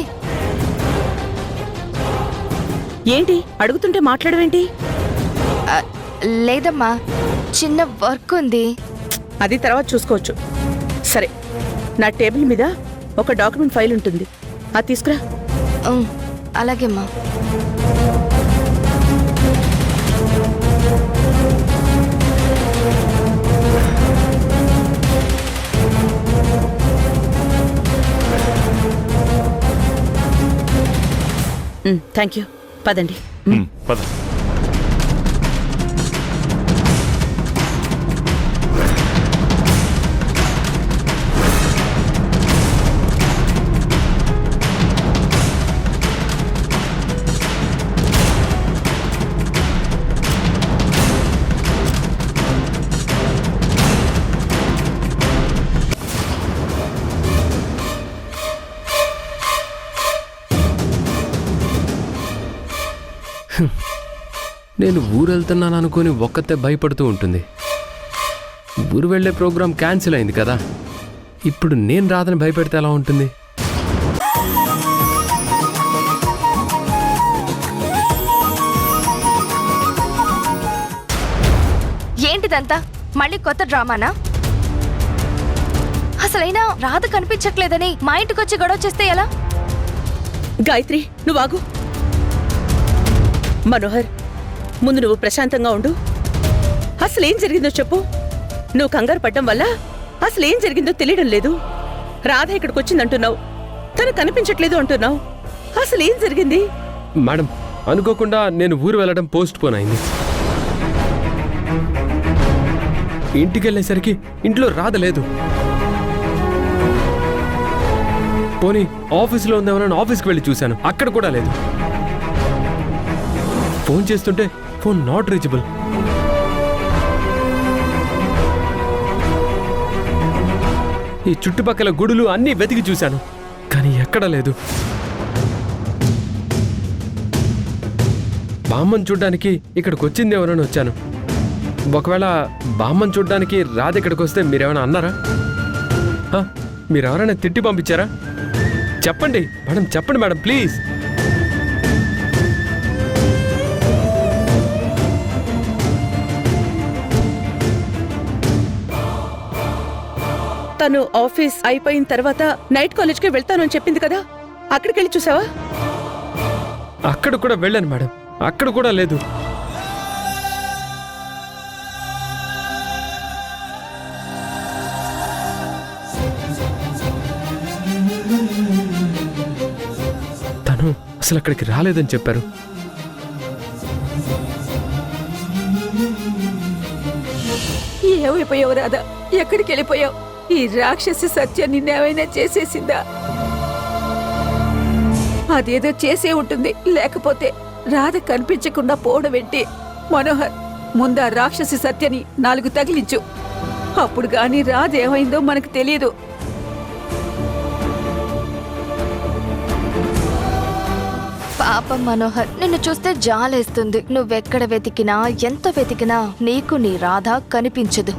ఏంటి అడుగుతుంటే మాట్లాడవేంటి? లేదమ్మా, చిన్న వర్క్ ఉంది. అది తర్వాత చూసుకోవచ్చు. సరే, నా టేబుల్ మీద ఒక డాక్యుమెంట్ ఫైల్ ఉంటుంది, అది తీసుకురా. అలాగేమ్మా. థ్యాంక్ యూ, పదండి. పద. నేను ఊరెళ్తున్నాను అనుకుని ఒక్కతే భయపడుతూ ఉంటుంది. ఊరు వెళ్ళే ప్రోగ్రాం క్యాన్సిల్ అయింది కదా, ఇప్పుడు నేను రాదని భయపెడితే ఎలా ఉంటుంది? ఏంటిదంతా మళ్ళీ కొత్త డ్రామానా? అసలైనా రాధ కనిపించట్లేదని మా ఇంటికొచ్చి గొడవ చేస్తే ఎలా? గాయత్రి, నువ్వు ఆగు. మనోహర్, ముందు నువ్వు ప్రశాంతంగా ఉండు. అసలేం జరిగిందో చెప్పు. నువ్వు కంగారు పడ్డం వల్ల అసలేం జరిగిందో తెలియడం లేదు. రాధ ఇక్కడికి వచ్చిందంటున్నావు, తను కనిపించట్లేదు అంటున్నావు. అసలేం జరిగింది? మేడం, అనుకోకుండా నేను ఊరు వెళ్ళడం పోస్ట్ పోన్ అయింది. ఇంటికి వెళ్ళేసరికి ఇంట్లో రాధ లేదు. పోనీ ఆఫీస్లో ఉందేమో ఆఫీస్కి వెళ్ళి చూశాను, అక్కడ కూడా లేదు. ఫోన్ చేస్తుంటే ఫోన్ నాట్ రీచబుల్. ఈ చుట్టుపక్కల గుడులు అన్నీ వెతికి చూశాను, కానీ ఎక్కడా లేదు. బామ్మని చూడ్డానికి ఇక్కడికి వచ్చింది ఎవరని వచ్చాను. ఒకవేళ బామ్మని చూడ్డానికి రాధ ఇక్కడికి వస్తే మీరేమైనా అన్నారా? మీరెవరైనా తిట్టి పంపించారా? చెప్పండి మేడం, చెప్పండి మేడం, ప్లీజ్. తను ఆఫీస్ అయిపోయిన తర్వాత నైట్ కాలేజ్కి వెళ్తాను అని చెప్పింది కదా, అక్కడికి వెళ్ళి చూసావా? అక్కడ కూడా వెళ్ళాను మేడం, అక్కడ కూడా లేదు. తను అసలు అక్కడికి రాలేదని చెప్పారు. ఏమైపోయావు రాధా? ఎక్కడికి వెళ్ళిపోయావు? ఈ రాక్షసి సత్య నిన్నేమైనా చేసేసిందా? అదేదో చేసే ఉంటుంది, లేకపోతే రాధ కనిపించకుండా పోవడం ఏంటి? మనోహర్, ముందా రాక్షసి సత్యని 4 తగిలించు. అప్పుడు గాని రాధ ఏమైందో మనకు తెలియదు. పాపం మనోహర్, నిన్ను చూస్తే జాలేస్తుంది. నువ్వెక్కడ వెతికినా, ఎంత వెతికినా నీకు నీ రాధ కనిపించదు.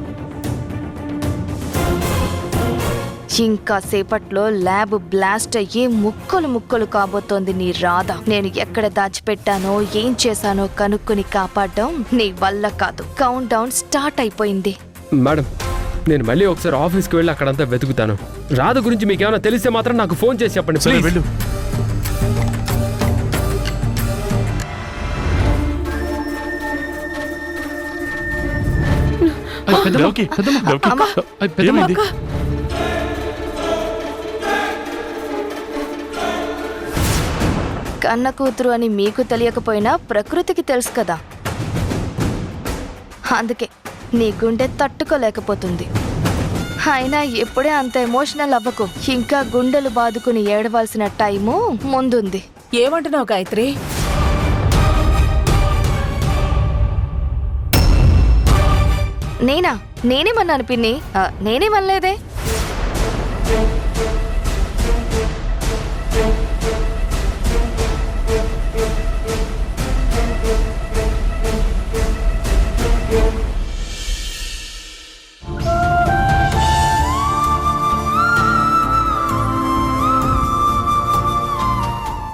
ఇంకా సేపట్లో ల్యాబ్ బ్లాస్ట్ అయ్యి ముక్కలు ముక్కలు కాబోతోంది నీ రాధ. నేను ఎక్కడ దాచిపెట్టానో, ఏం చేశానో కనుక్కుని కాపాడడం నీ వల్ల కాదు. కౌంట్ డౌన్ స్టార్ట్ అయిపోయింది. మేడం, నేను మళ్ళీ ఒకసారి ఆఫీస్కి వెళ్ళి అక్కడంతా వెతుకుతాను. రాధ గురించి మీకు ఏమైనా తెలిస్తే మాత్రం నాకు ఫోన్ చేసి చెప్పండి, ప్లీజ్. వెళ్ళు. దేవకి, దేవకి, ఏమైంది? కన్న కూతురు అని మీకు తెలియకపోయినా ప్రకృతికి తెలుసు కదా, అందుకే నీ గుండె తట్టుకోలేకపోతుంది. అయినా ఇప్పుడే అంత ఎమోషనల్ అవ్వకు. ఇంకా గుండెలు బాదుకుని ఏడవలసిన టైము ముందుంది. ఏమంటున్నావు గాయత్రి? నేనేమన్నాను పిన్ని? నేనేమనలేదే.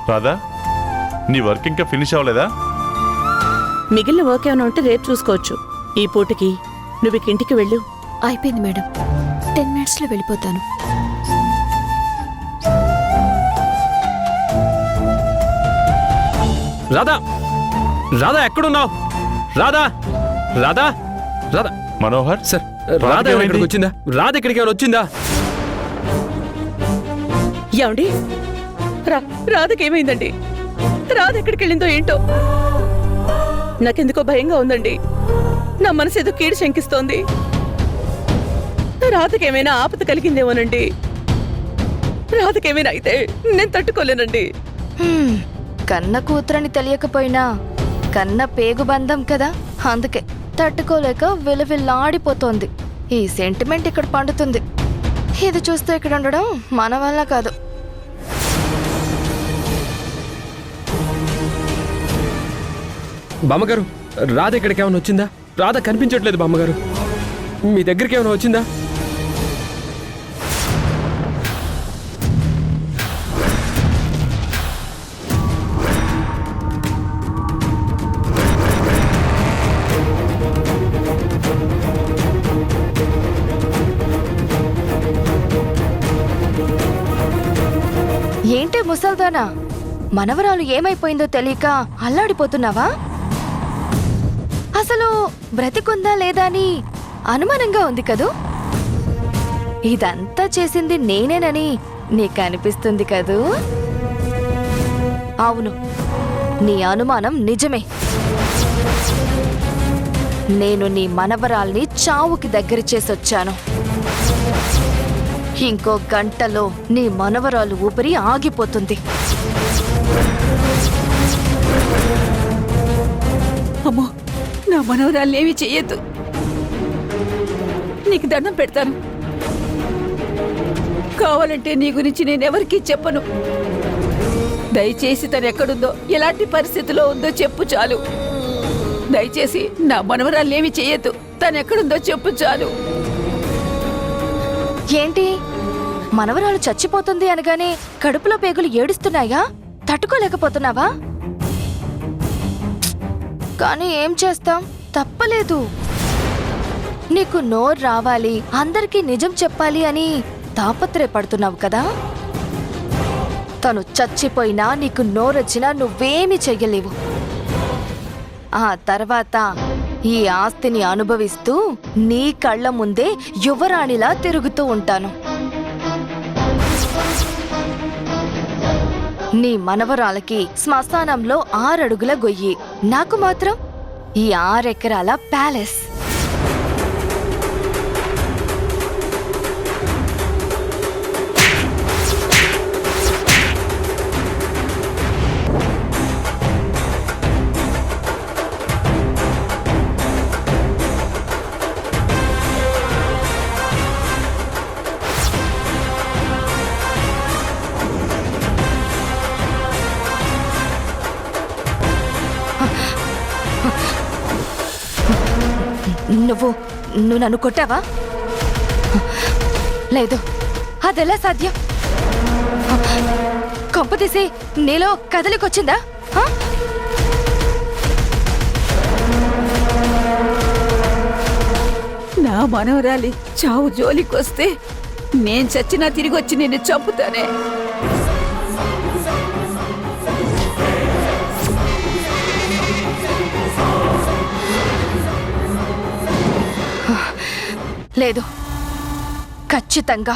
రాధా, నీ వర్క్ ఇంకా ఫినిష్ అవ్వలేదా? మిగిలిన వర్క్ ఏమైనా ఉంటే రేపు చూసుకోవచ్చు. ఈ పూటకి నువ్వు ఇంటికి వెళ్ళు. అయిపోయింది మేడం, 10 minutesలో వెళ్ళిపోతాను. రాధా, రాధా ఎక్కడున్నావు? రాధా, రాధా, రాధా. మనోహర్ సార్, రాధ ఇక్కడికి వచ్చిందా? రాధ ఇక్కడికి ఏమైనా వచ్చిందా? ఏమండి, రాధకేమైందండి? రాధ ఎక్కడికి వెళ్ళిందో ఏంటో. నాకెందుకో భయంగా ఉందండి. నా మనసు ఏదో కీడు శంకిస్తోంది. రాధకేమైనా ఆపద కలిగిందేమోనండి. రాధకేమైనా అయితే నేను తట్టుకోలేనండి. కన్న కూతురని తెలియకపోయినా కన్న పేగుబంధం కదా, అందుకే తట్టుకోలేక విలవిల్లాడిపోతోంది. ఈ సెంటిమెంట్ ఇక్కడ పండుతుంది. ఇది చూస్తే ఇక్కడ ఉండడం మన వల్ల కాదు. బామ్మగారు, రాధ ఇక్కడికి ఏమైనా వచ్చిందా? రాధ కనిపించట్లేదు బామ్మగారు. మీ దగ్గరికి ఏమైనా వచ్చిందా? ఏంటే ముసల్దానా, మనవరాలు ఏమైపోయిందో తెలియక అల్లాడిపోతున్నావా? అసలు బ్రతికుందా లేదా అని అనుమానంగా ఉంది కదూ. ఇదంతా చేసింది నేనేనని నీకు అనిపిస్తుంది కదూ. అవును, నీ అనుమానం నిజమే. నేను నీ మనవరాల్ని చావుకి దగ్గర చేసొచ్చాను. ఇంకో గంటలో నీ మనవరాలు ఊపిరి ఆగిపోతుంది. అమ్మో, నా మనవరాల్నేమీ చెయ్యొద్దు. నీకు దండం పెడతాను. కావాలంటే నీ గురించి నేనెవరికీ చెప్పను. దయచేసి తను ఎక్కడుందో, ఎలాంటి పరిస్థితిలో ఉందో చెప్పు చాలు. దయచేసి నా మనవరాల్నేమీ చెయ్యొద్దు. తను ఎక్కడుందో చెప్పు చాలు. ఏంటి, మనవరాలు చచ్చిపోతుంది అనగానే కడుపులో పేగులు ఏడుస్తున్నాయా? తట్టుకోలేకపోతున్నావా? కానీ ఏం చేస్తాం, తప్పలేదు. నీకు నోరు రావాలి, అందరికీ నిజం చెప్పాలి అని తాపత్రయపడుతున్నావు కదా. తను చచ్చిపోయినా నీకు నోరొచ్చినా నువ్వేమీ చెయ్యలేవు. ఆ తర్వాత ఈ ఆస్తిని అనుభవిస్తూ నీ కళ్ళ ముందే యువరాణిలా తిరుగుతూ ఉంటాను. నీ మనవరాలకి శ్మశానంలో 6 అడుగుల గొయ్యి, నాకు మాత్రం ఈ 6 ఎకరాల ప్యాలెస్. నువ్వు నన్ను కొట్టావా? లేదు, అదెలా సాధ్యం? కొంపదీసి నీలో కదలికొచ్చిందా? నా మనవరాలి చావు జోలికొస్తే నేను చచ్చినా తిరిగి వచ్చి నిన్ను చంపుతానే. లేదు, ఖచ్చితంగా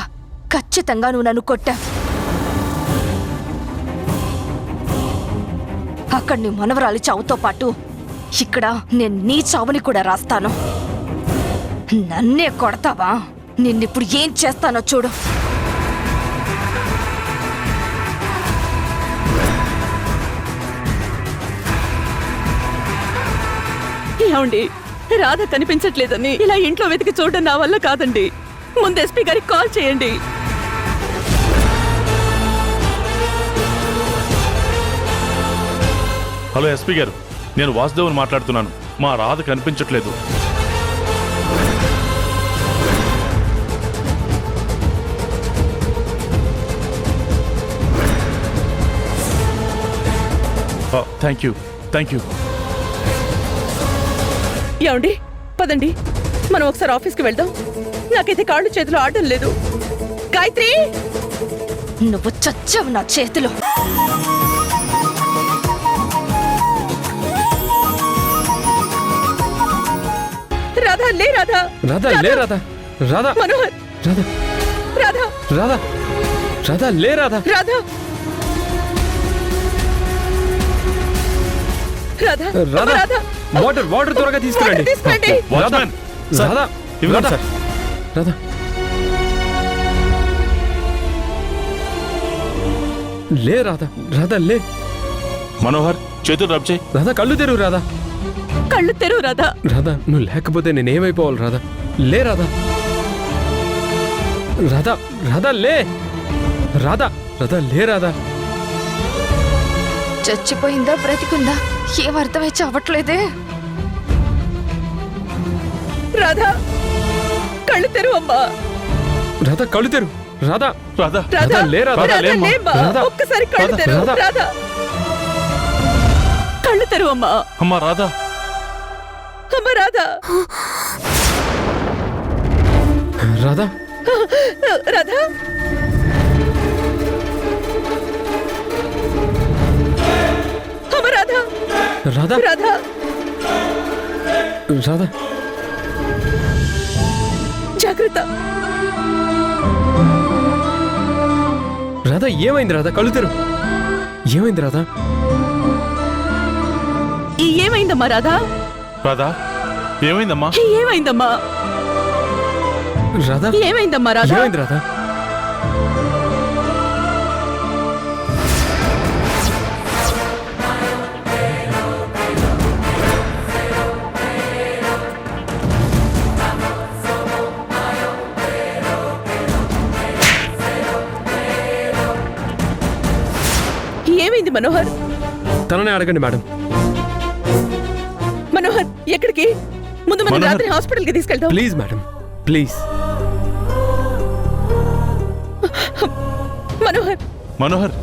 ఖచ్చితంగా నువ్వు నన్ను కొట్టా. అక్కడ నీ మనవరాలి చావుతో పాటు ఇక్కడ నేను నీ చావుని కూడా రాస్తాను. నన్నే కొడతావా? నిన్నిప్పుడు ఏం చేస్తానో చూడు. ఏమండి, రాధ కనిపించట్లేదని ఇలా ఇంట్లో వెతికి చూడడం నా వల్ల కాదండి. ముందు ఎస్పీ గారికి కాల్ చేయండి. హలో ఎస్పీ గారు, నేను వాసుదేవన్ మాట్లాడుతున్నాను. మా రాధ కనిపించట్లేదు. Thank you. ఏమండి, పదండి, మనం ఒకసారి ఆఫీస్కి వెళ్దాం. నాకైతే కాళ్ళు చేతులు ఆడడం లేదు. గాయత్రి, నువ్వు చచ్చావు నా చేతిలో. రాధా, లే రాధా. రాధా, లే రాధా. రాధా, మనోహర్, రాధా, రాధా, రాధా, రాధా, లే రాధా. రాధా, రాధా, రాధా. రాధా, వాటర్ వాటర్ త్వరగా తీసుకురండి. తీసుకురండి. వాచ్మ్యాన్ రాధా ఇవ్వండి రాధా సార్. రాధా లే రాధా రాధా లే. మనోహర్ చేతులు రబ్ చేయి. రాధా కళ్ళు తెరువు రాధా. కళ్ళు తెరువు రాధా. రాధా నువ్వు లేకపోతే నేనేమైపోవాలి రాధా. లే రాధా రాధా రాధా లే. రాధా రాధా లే రాధా. చచ్చిపోయిందా బ్రతికుందా ఏం అర్థమై చావట్లేదే. రాధా కళ్ళు తెరువు అమ్మా. రాధా కళ్ళు తెరు. రాధా రాధా రాధా లే రాధా. రాధా, లేమ్మా. లేమ్మా. రాధా. ఒక్కసారి కళ్ళు రాధా, తెరువు. రాధా. రాధా కళ్ళు తెరువు అమ్మా. అమ్మా రాధా అమ్మ రాధా. రాధా రాధా అమ్మ రాధా. రాధా రాధా రాధా జాగ్రత్త. రాధా ఏమైంది రాధా కళ్ళు తెరు. ఏమైంది రాధా. ఏమైందమ్మా రాధా. రాధా ఏమైందమ్మా. ఏమైందమ్మా. రాధా ఏమైందమ్మా రాధా. ఏమైంది రాధా. ఏమైంది మనోహర్. తననే అడగండి మేడం. మనోహర్ ఎక్కడికి. ముందు మనం మనోహర్. రాత్రి హాస్పిటల్ కి తీసుకెళ్తాం. Please madam please. Manohar Manohar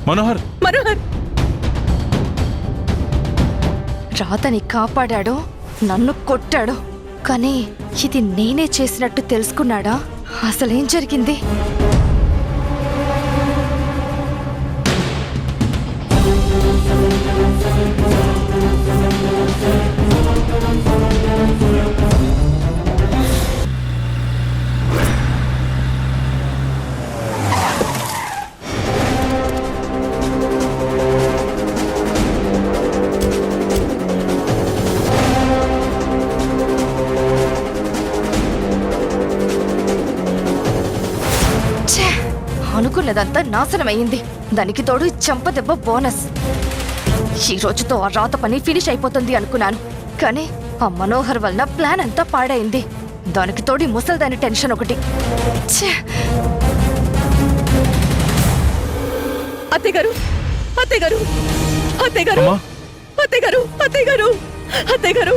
Manohar Manohar రాధని కాపాడాడు, నన్ను కొట్టాడు. కానీ ఇది నేనే చేసినట్టు తెలుసుకున్నాడా? అసలేం జరిగింది? ఛే! అనుకున్నదంతా నాశనమైంది. దానికి తోడు చెంపదెబ్బ బోనస్. ఈ రోజుతో ఆ రాత పని ఫినిష్ అయిపోతుంది అనుకున్నాను. కానీ ఆ మనోహర్ వలన ప్లాన్ అంతా పాడైంది. దానికి తోడు ఈ ముసల్దాని టెన్షన్ ఒకటి. ఛే! అత్తయ్య గారు అత్తయ్య గారు అత్తయ్య గారు అమ్మా. అత్తయ్య గారు అత్తయ్య గారు అత్తయ్య గారు.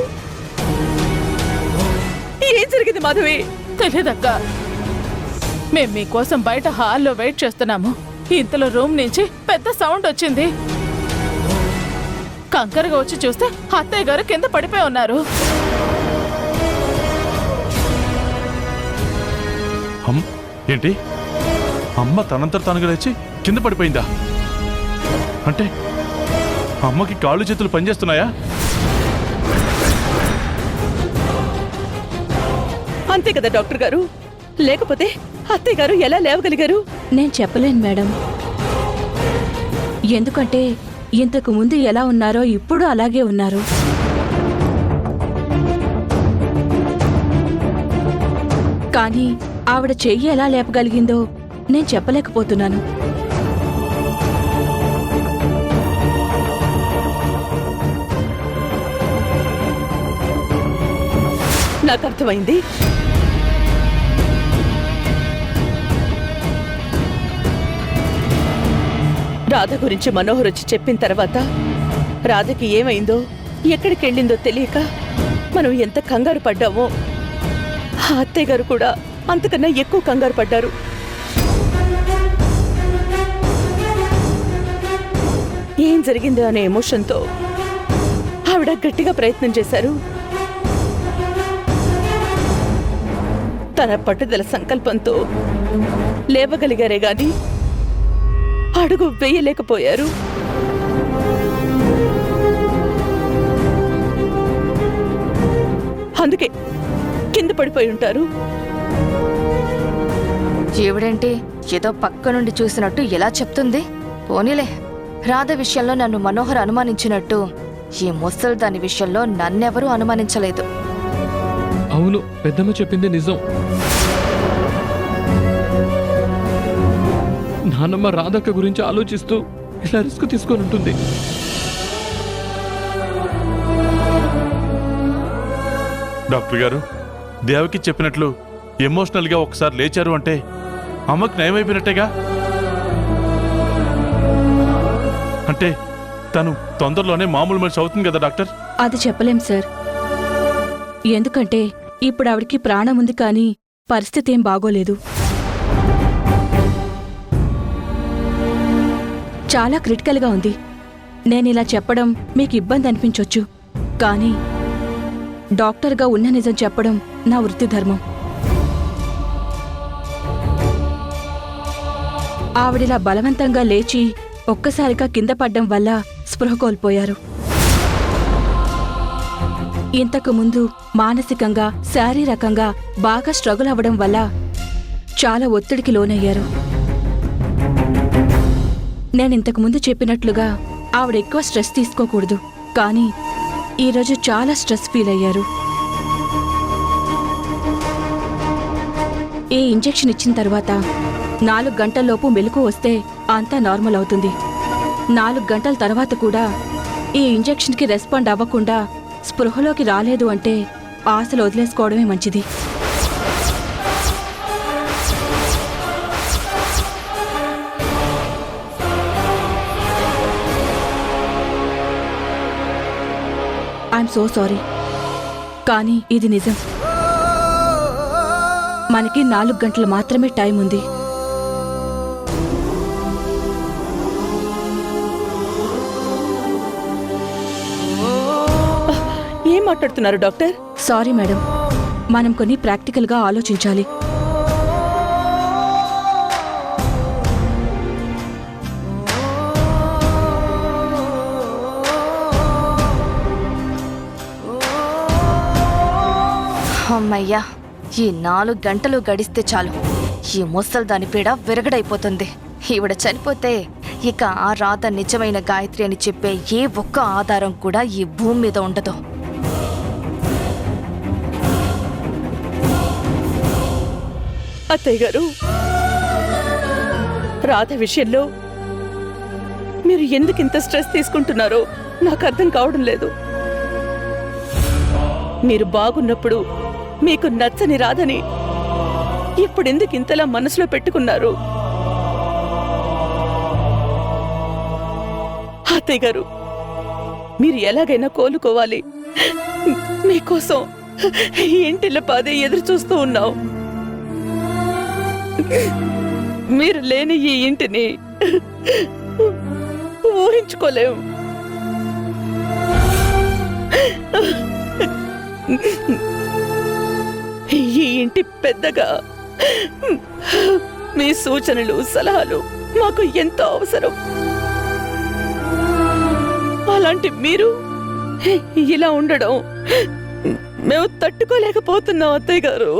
ఏం జరిగింది మాధవి. తెలియదక్క. మేం మీకోసం బయట హాల్లో వెయిట్ చేస్తున్నాము. ఇంతలో రూమ్ నుంచి పెద్ద సౌండ్ వచ్చింది. కంకరగా వచ్చి చూస్తే అత్తయ్య గారు కింద పడిపోయి ఉన్నారు. ఏంటి అమ్మ తనంతట తనగా లేచి కింద పడిపోయిందా? అంటే అమ్మకి కాళ్ళు చేతులు పనిచేస్తున్నాయా? అంతే కదా డాక్టర్ గారు. లేకపోతే అత్తయ్య గారు ఎలా లేవగలిగారు? నేను చెప్పలేను మేడం. ఎందుకంటే ఇంతకు ముందు ఎలా ఉన్నారో ఇప్పుడు అలాగే ఉన్నారు. కానీ ఆవిడ చెయ్యి ఎలా లేపగలిగిందో నేను చెప్పలేకపోతున్నాను. నాకు అర్థమైంది. రాధ గురించి మనోహర్ వచ్చి చెప్పిన తర్వాత రాధకి ఏమైందో ఎక్కడికి వెళ్ళిందో తెలియక మనం ఎంత కంగారు పడ్డామో ఆ అత్తయ్య గారు కూడా అంతకన్నా ఎక్కువ కంగారు పడ్డారు. ఏం జరిగిందో అనే ఎమోషన్తో ఆవిడ గట్టిగా ప్రయత్నం చేశారు. తన పట్టుదల సంకల్పంతో లేవగలిగారే గాని అడుగు వేయలేకపోయారు. అందుకే కింద పడిపోయి ఉంటారు. జీవుడేంటి ఏదో పక్క నుండి చూసినట్టు ఎలా చెప్తుంది? పోనీలే, రాధ విషయంలో నన్ను మనోహర్ అనుమానించినట్టు ఈ ముసల్ దాని విషయంలో నన్నెవరూ అనుమానించలేదు. అవును, పెద్దమ్మ చెప్పింది నిజం. నానమ్మ రాధక్క గురించి ఆలోచిస్తూ ఇలా రిస్క్ తీసుకొని ఉంటుంది. డాక్టర్ గారు, దేవకి చెప్పినట్లు ఎమోషనల్గా ఒకసారి లేచారు అంటే అమ్మకి నయమైపోయినట్టేగా. అంటే తను తొందరలోనే మామూలు మనిషి అవుతుంది కదా డాక్టర్? అది చెప్పలేం సార్. ఎందుకంటే ఇప్పుడు ఆవిడికి ప్రాణం ఉంది, కానీ పరిస్థితి ఏం బాగోలేదు. చాలా క్రిటికల్గా ఉంది. నేనిలా చెప్పడం మీకు ఇబ్బంది అనిపించొచ్చు, కానీ డాక్టర్గా ఉన్న నిజం చెప్పడం నా వృత్తి ధర్మం. ఆవిడిలా బలవంతంగా లేచి ఒక్కసారిగా కింద పడ్డం వల్ల స్పృహ కోల్పోయారు. ఇంతకు ముందు మానసికంగా, శారీరకంగా బాగా స్ట్రగుల్ అవ్వడం వల్ల చాలా ఒత్తిడికి లోనయ్యారు. నేనింతకు ముందు చెప్పినట్లుగా ఆవిడ ఎక్కువ స్ట్రెస్ తీసుకోకూడదు, కానీ ఈరోజు చాలా స్ట్రెస్ ఫీల్ అయ్యారు. ఈ ఇంజెక్షన్ ఇచ్చిన తర్వాత 4 గంటల్లోపు మెలకు వస్తే అంతా నార్మల్ అవుతుంది. 4 గంటల తర్వాత కూడా ఈ ఇంజెక్షన్కి రెస్పాండ్ అవ్వకుండా స్పృహలోకి రాలేదు అంటే ఆశలు వదిలేసుకోవడమే మంచిది. ఐఎమ్ సో సారీ, కానీ ఇది నిజం. మనకి 4 గంటలు మాత్రమే టైం ఉంది. ఏం మాట్లాడుతున్నారు డాక్టర్? సారీ మేడం, మనం కొన్ని ప్రాక్టికల్గా ఆలోచించాలి. అమ్మయ్యా, ఈ 4 గంటలు గడిస్తే చాలు. ఈ ముసల్ దాని పీడ విరగడైపోతుంది. ఈవిడ చనిపోతే ఇక ఆ రాధ నిజమైన గాయత్రి అని చెప్పే ఏ ఒక్క ఆధారం కూడా ఈ భూమి మీద ఉండదు. అత్తయ్య గారు, రాధ విషయంలో మీరు ఎందుకింత స్ట్రెస్ తీసుకుంటున్నారో నాకు అర్థం కావడం లేదు. మీరు బాగున్నప్పుడు మీకు నచ్చని రాధని ఇప్పుడెందుకు ఇంతలా మనసులో పెట్టుకున్నారు? అత్తయ్య గారు, మీరు ఎలాగైనా కోలుకోవాలి. మీకోసం ఇంటిలో పాదే ఎదురు చూస్తూ ఉన్నాం. మీరు లేని ఈ ఇంటిని ఊహించుకోలేం. ఈ ఇంటి పెద్దగా మీ సూచనలు, సలహాలు మాకు ఎంతో అవసరం. అలాంటి మీరు ఇలా ఉండడం మేము తట్టుకోలేకపోతున్నాం అత్తయ్య గారు.